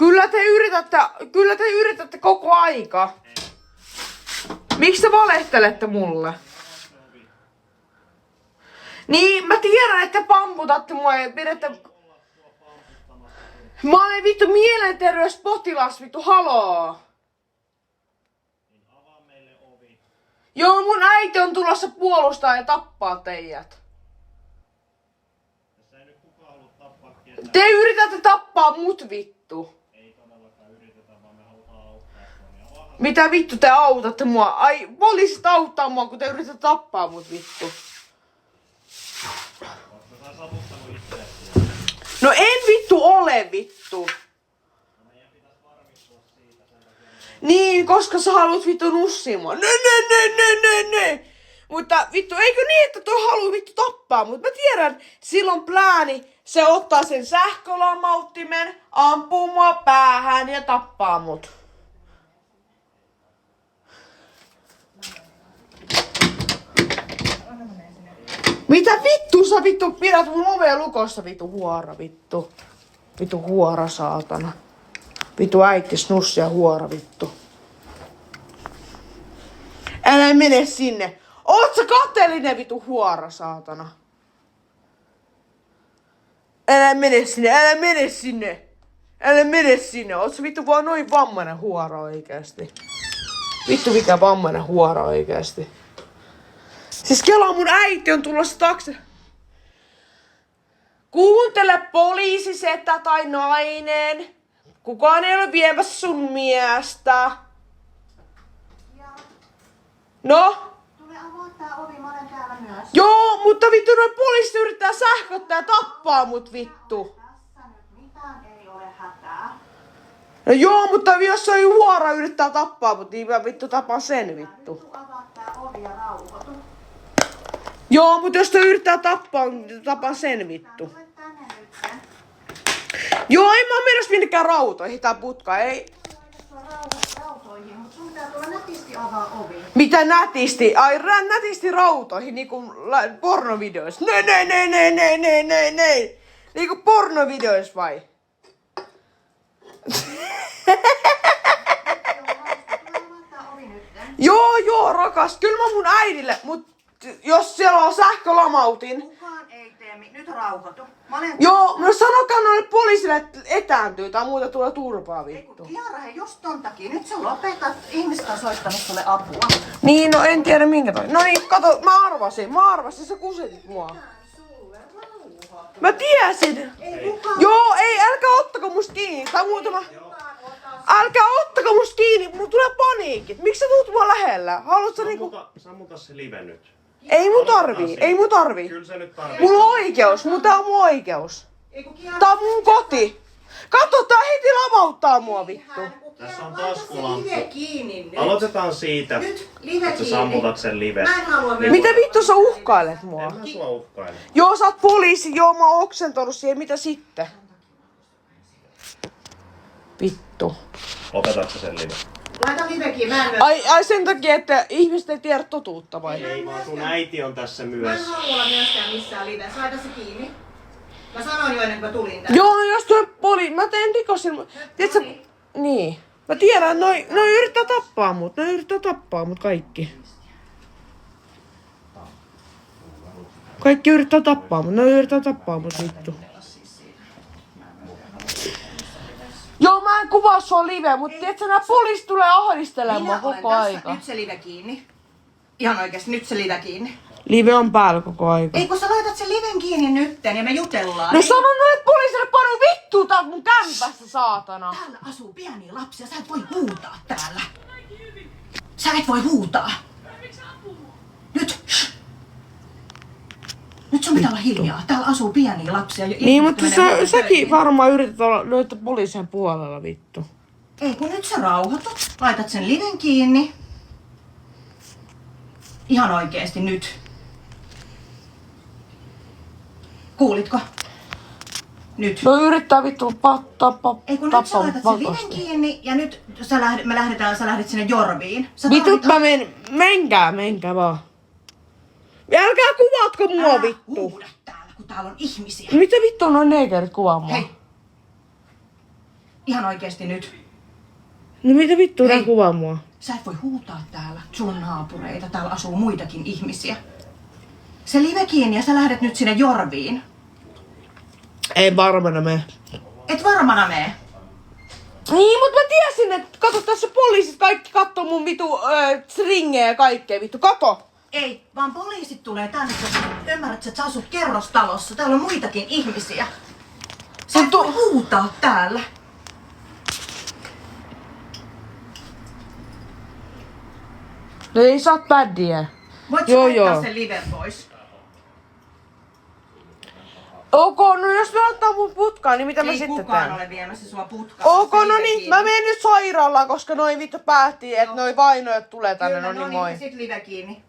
Kyllä te yritätte koko aika. Miksi te valehtelette mulle? Niin, mä tiedän, että pamputatte mua ja pidätte... Mä olen vittu mielenterveyspotilas, vittu haloo. Joo, mun äiti on tulossa puolustaa ja tappaa teidät. Te yritätte tappaa mut vittu. Ei todellakaan yritetä, vaan me halutaan auttaa Sonia. Mitä vittu te autatte mua? Ai, poliisit auttaa mua, kun te yritätte tappaa mut vittu. Ootko sä savuttanut itseäsi? No en vittu ole vittu. No meidän pitäis varmistua siitä sen takia. Niin, koska sä haluat vittu nussia mua. Ne. Mutta vittu, eikö niin, että toi haluu vittu tappaa mut? Mä tiedän, silloin plääni, se ottaa sen sähkölamauttimen, ampuu mua päähän ja tappaa mut. Mitä vittu sä vittu pidät mun ovea lukossa vittu huora vittu. Vittu huora saatana. Vittu äiti snussia huora vittu. Älä mene sinne. Oot sä kateellinen vittu huora saatana. Älä mene sinne. Oot sä vittu vaan noin vammainen huora oikeesti. Vittu mikä vammainen huora oikeesti. Siis kelaa mun äiti on tulossa taakse. Kuuntele poliisisetä tai nainen. Kukaan ei ole viemässä sun miestä. No? Tule avaa tää ovi, mä olen täällä myös. Joo, mutta vittu noi poliisit yrittää sähköttää ja tappaa mut vittu. Tässä nyt mitään ei ole hätää. No joo, mutta jos se huora yrittää tappaa mut, niin mä vittu tapaan sen vittu. Nyt avaa tää ovi ja rauhoitu. Joo, mutta jos se yrittää tappaa, niin tapaan sen vittu. Tule tänne nyt. Joo, ei mä oo menossa minnekään rautoihin tai putkaan, ei. Rautoihin, mutta sun pitää tulla nätisti avaa ovi. Mitä nätisti? Ai nätisti rautoihin, niinku pornovideoissa. Nei. Niinku pornovideoissa vai? Joo, rakas. Kyllä mä mun äidille, mut jos siellä on sähkölamautin. Kukaan ei tee nyt rauhoitu. Joo, no sanokaa noille poliisille, että etääntyy tai muuta tulee turpaa vittu. Kiara, hei, just ton takia. Nyt sä lopetat. Ihmiset on soittanut sulle apua. Niin, no en tiedä minkä toi. No niin, kato, mä arvasin, sä kusetit mua. Mä tiesin. Joo, ei, älkää ottako musta kiinni. Tai muutama... Älkää ottako musta kiinni, mulla tulee paniikit. Miksi sä tuut mua lähellä? Haluatko niinku... Sammuta se live nyt. Ei mun tarvii. Kyllä se nyt tarvii. Mulla on oikeus, tää on mun oikeus. Tää on mun koti. Katso, tää heti lamauttaa mua vittu. Tässä on taskulamppu. Live kiinni nyt. Aloitetaan siitä, Nyt live että sä kiinni. sammutat sen live. Mä en halua myös. Mitä vittu sä uhkailet mua? En mä sua uhkaile. Joo, sä oot poliisi, joo mä oon oksentanut siihen, mitä sitten? Vittu. Lopetatko sen live? Laita live kiinni. Mä en myös. Ai sen takia, että ihmiset ei tiedä totuutta vai? Ei vaan sun äiti on tässä Mä en myös. halua olla myöskään missään livessä. Laita se kiinni. Mä sanoin jo ennen kuin mä tulin tänne. Joo, jos tuo mä teen rikosilma... Tiedätkö? Niin. Mä tiedän, noi yrittää tappaa mut kaikki. Kaikki yrittää tappaa mut vittu. Joo, mä en kuvaa sua liveä, mut tiedätkö, nää poliisit tulee ahdistelemaan koko aika. Nyt se live kiinni. Ihan oikeesti, nyt se live kiinni. Live on päällä koko aika. Ei kun sä laitat sen liven kiinni nytten ja me jutellaan. No sano noille poliisille panu vittua tää mun kämpästä, saatana. Täällä asuu pieniä lapsia, sä et voi huutaa täällä. Sä et voi huutaa. Nyt! Shh. Nyt sun pitää olla hiljaa. Täällä asuu pieniä lapsia. Niin, mutta säkin varmaan yrität olla löytää poliisien puolella vittu. Ei kun nyt sä rauhoitut. Laitat sen liven kiinni. Ihan oikeesti nyt. Kuulitko? Nyt. No yrittää vittu tappaa. Ei kun nyt sä laitat sen liven kiinni ja nyt sä lähdet sinne Jorviin. Vitut mä menkää vaan. Älkää kuvaatko mua vittu. Huuda täällä, kun täällä on ihmisiä. Mitä vittu on noin neekerit kuvaa mua? Hei. Ihan oikeesti nyt. No mitä vittua tää Hei. kuvaa mua? Sä et voi huutaa täällä. Sulla on naapureita. Täällä asuu muitakin ihmisiä. Se live kiinni ja sä lähdet nyt sinne Jorviin. Ei varmana mene. Et varmana mee. Niin, mutta mä tiesin, että kato tässä poliisit kaikki kattoo mun vitu stringejä ja kaikkea vittu. Kato! Ei, vaan poliisit tulee tänne, koska ymmärrät, että sä asut kerrostalossa. Täällä on muitakin ihmisiä. Sä et voi huutaa täällä. No ei saa bäddiä. Voit Joo, sä laittaa joo. sen liven pois? Ok, no jos ne ottaa mun putkaan, niin mitä mä Ei sitten kukaan teen? ole viemässä sua putkaan. Ok, no niin, mä menen nyt sairaalaan, koska noi vittu päätti, että noi vainojat tulee tänne, no niin moi. Sit live kiinni.